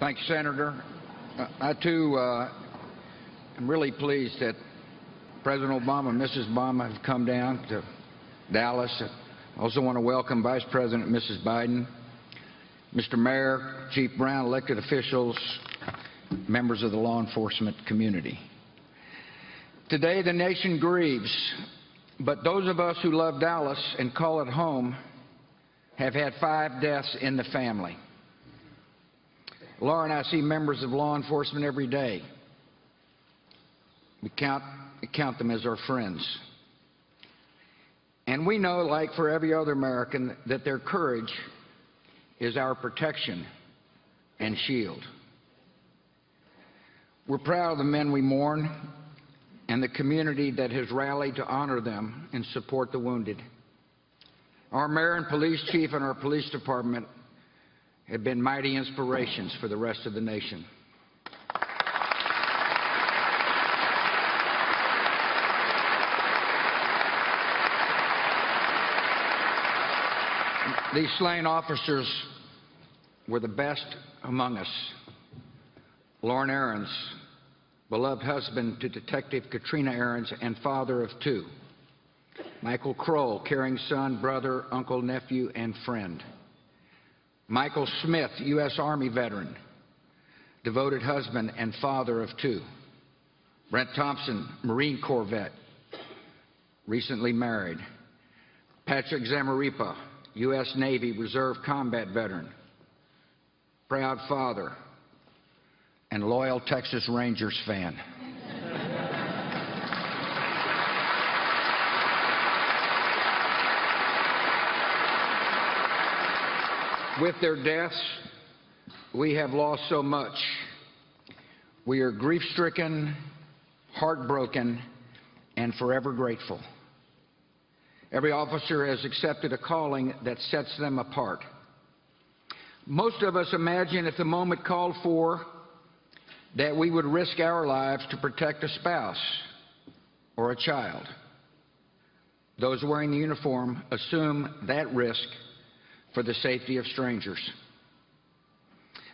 Thank you, Senator. I, too, am really pleased that President Obama and Mrs. Obama have come down to Dallas. I also want to welcome Vice President Mrs. Biden, Mr. Mayor, Chief Brown, elected officials, members of the law enforcement community. Today, the nation grieves, but those of us who love Dallas and call it home have had 5 deaths in the family. Laura and I see members of law enforcement every day. We count them as our friends. And we know, like for every other American, that their courage is our protection and shield. We're proud of the men we mourn and the community that has rallied to honor them and support the wounded. Our mayor and police chief and our police department have been mighty inspirations for the rest of the nation. These slain officers were the best among us. Lauren Ahrens, beloved husband to Detective Katrina Ahrens and father of 2. Michael Kroll, caring son, brother, uncle, nephew, and friend. Michael Smith, U.S. Army veteran, devoted husband and father of 2. Brent Thompson, Marine Corps vet, recently married. Patrick Zamaripa, U.S. Navy Reserve combat veteran, proud father, and loyal Texas Rangers fan. With their deaths, we have lost so much. We are grief-stricken, heartbroken, and forever grateful. Every officer has accepted a calling that sets them apart. Most of us imagine if the moment called for that we would risk our lives to protect a spouse or a child. Those wearing the uniform assume that risk for the safety of strangers.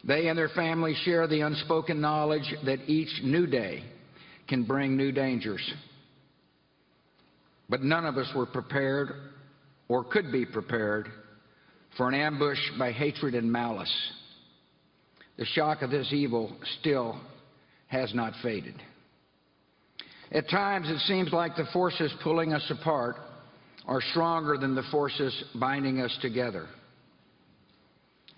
They and their families share the unspoken knowledge that each new day can bring new dangers. But none of us were prepared or could be prepared for an ambush by hatred and malice. The shock of this evil still has not faded. At times it seems like the forces pulling us apart are stronger than the forces binding us together.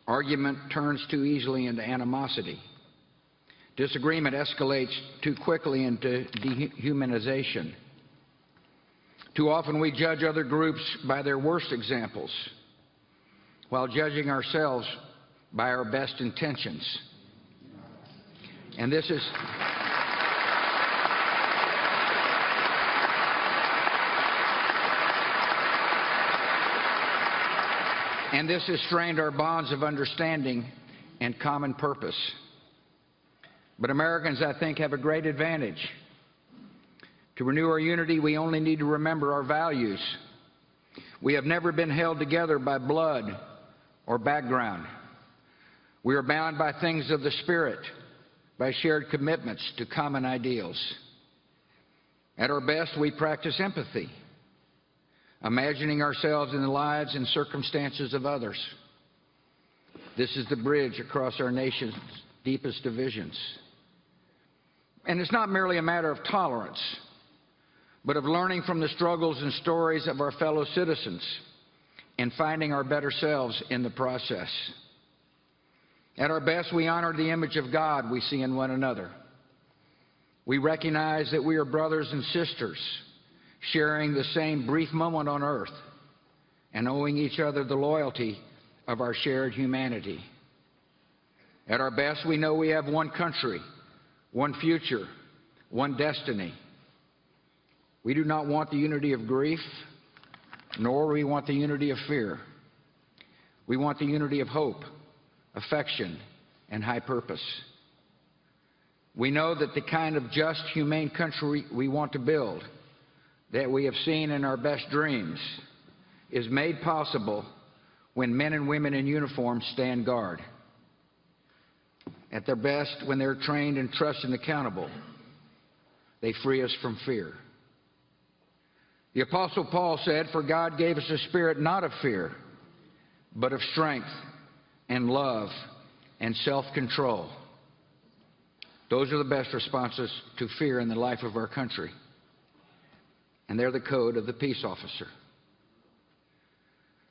Argument turns too easily into animosity. Disagreement escalates too quickly into dehumanization. Too often we judge other groups by their worst examples, while judging ourselves by our best intentions. And this has strained our bonds of understanding and common purpose. But Americans, I think, have a great advantage. To renew our unity, we only need to remember our values. We have never been held together by blood or background. We are bound by things of the Spirit, by shared commitments to common ideals. At our best, we practice empathy, imagining ourselves in the lives and circumstances of others. This is the bridge across our nation's deepest divisions. And it's not merely a matter of tolerance, but of learning from the struggles and stories of our fellow citizens and finding our better selves in the process. At our best, we honor the image of God we see in one another. We recognize that we are brothers and sisters, sharing the same brief moment on earth and owing each other the loyalty of our shared humanity. At our best, we know we have one country, one future, one destiny. We do not want the unity of grief, nor do we want the unity of fear. We want the unity of hope, affection, and high purpose. We know that the kind of just, humane country we want to build, that we have seen in our best dreams, is made possible when men and women in uniform stand guard. At their best, when they're trained and trusted and accountable, they free us from fear. The Apostle Paul said, "For God gave us a spirit not of fear, but of strength and love and self-control." Those are the best responses to fear in the life of our country. And they're the code of the peace officer.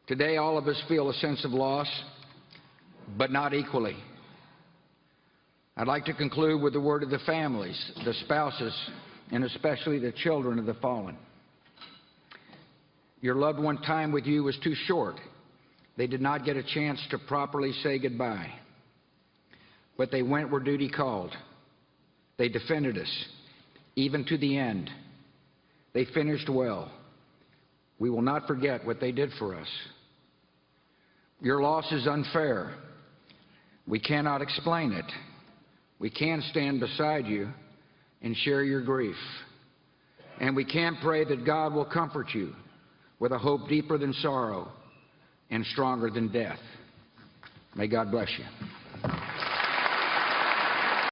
Today, all of us feel a sense of loss, but not equally. I'd like to conclude with the word of the families, the spouses, and especially the children of the fallen. Your loved one time with you was too short. They did not get a chance to properly say goodbye. But they went where duty called. They defended us, even to the end. They finished well. We will not forget what they did for us. Your loss is unfair. We cannot explain it. We can stand beside you and share your grief. And we can pray that God will comfort you with a hope deeper than sorrow and stronger than death. May God bless you.